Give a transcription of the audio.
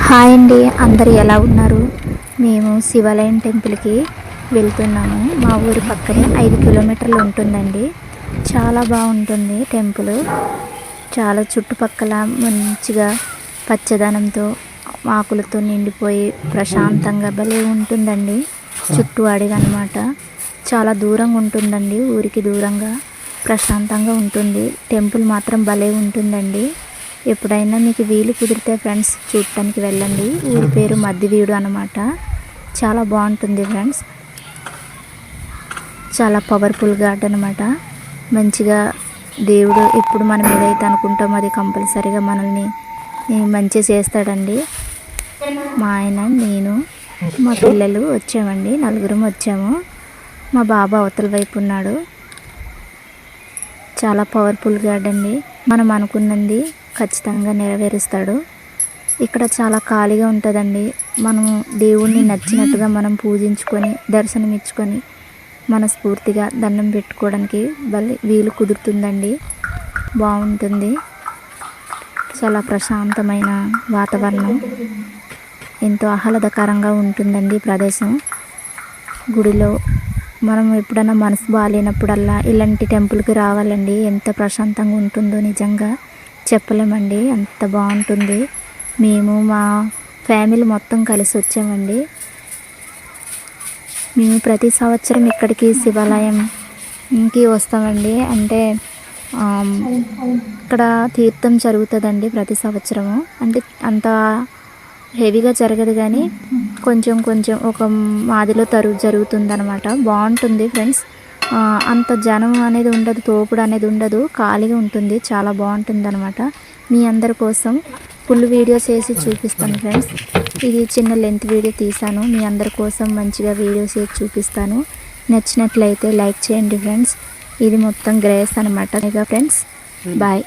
Hi అండి, అందరు ఎలా ఉన్నారు? మేము శివాలయం టెంపుల్కి వెళ్తున్నాము. మా ఊరి పక్కనే 5 కిలోమీటర్లు ఉంటుందండి. చాలా బాగుంటుంది టెంపుల్. చాలా చుట్టుపక్కల మంచిగా పచ్చదనంతో ఆకులతో నిండిపోయి ప్రశాంతంగా భలే ఉంటుందండి. చుట్టూ అడవి అన్నమాట. చాలా దూరంగా ఉంటుందండి, ఊరికి దూరంగా ప్రశాంతంగా ఉంటుంది. టెంపుల్ మాత్రం భలే ఉంటుందండి. ఎప్పుడైనా మీకు వీలు కుదిరితే ఫ్రెండ్స్ చూడటానికి వెళ్ళండి. ఊరి పేరు మద్దివీడు అనమాట. చాలా బాగుంటుంది ఫ్రెండ్స్. చాలా పవర్ఫుల్ గాడ్ అనమాట. మంచిగా దేవుడు ఎప్పుడు మనం ఏదైతే అనుకుంటామో అది కంపల్సరీగా మనల్ని మంచి చేస్తాడండి. మా ఆయన, నేను, మా పిల్లలు వచ్చామండి. నలుగురం వచ్చాము. మా బాబా అవతల వైపు ఉన్నాడు. చాలా పవర్ఫుల్ గాడ్ అండి. మనం అనుకున్నది ఖచ్చితంగా నెరవేరుస్తాడు. ఇక్కడ చాలా ఖాళీగా ఉంటుందండి. మనము దేవుణ్ణి నచ్చినట్టుగా మనం పూజించుకొని దర్శనం ఇచ్చుకొని మనస్ఫూర్తిగా దండం పెట్టుకోవడానికి వీలు కుదురుతుందండి. బాగుంటుంది. చాలా ప్రశాంతమైన వాతావరణం, ఎంతో ఆహ్లాదకరంగా ఉంటుందండి ప్రదేశం. గుడిలో మనం ఎప్పుడైనా మనసు బాగాలేనప్పుడల్లా ఇలాంటి టెంపుల్కి రావాలండి. ఎంత ప్రశాంతంగా ఉంటుందో నిజంగా చెప్పలేమండి, అంత బాగుంటుంది. మేము మా ఫ్యామిలీ మొత్తం కలిసి వచ్చామండి. మేము ప్రతి సంవత్సరం ఇక్కడికి శివాలయంకి వస్తామండి. అంటే ఇక్కడ తీర్థం జరుగుతుందండి ప్రతి సంవత్సరము. అంటే అంత హెవీగా జరగదు కానీ కొంచెం కొంచెం ఒక మాదిలో జరుగుతుందన్నమాట. బాగుంటుంది ఫ్రెండ్స్. అంత జనం అనేది ఉండదు, తోపుడు అనేది ఉండదు, ఖాళీగా ఉంటుంది. చాలా బాగుంటుంది అనమాట. మీ అందరి కోసం ఫుల్ వీడియోస్ వేసి చూపిస్తాను ఫ్రెండ్స్. ఇది చిన్న లెంత్ వీడియో తీసాను. మీ అందరి కోసం మంచిగా వీడియోస్ వేసి చూపిస్తాను. నచ్చినట్లయితే లైక్ చేయండి ఫ్రెండ్స్. ఇది మొత్తం గ్రేస్ అనమాట ఫ్రెండ్స్. బాయ్.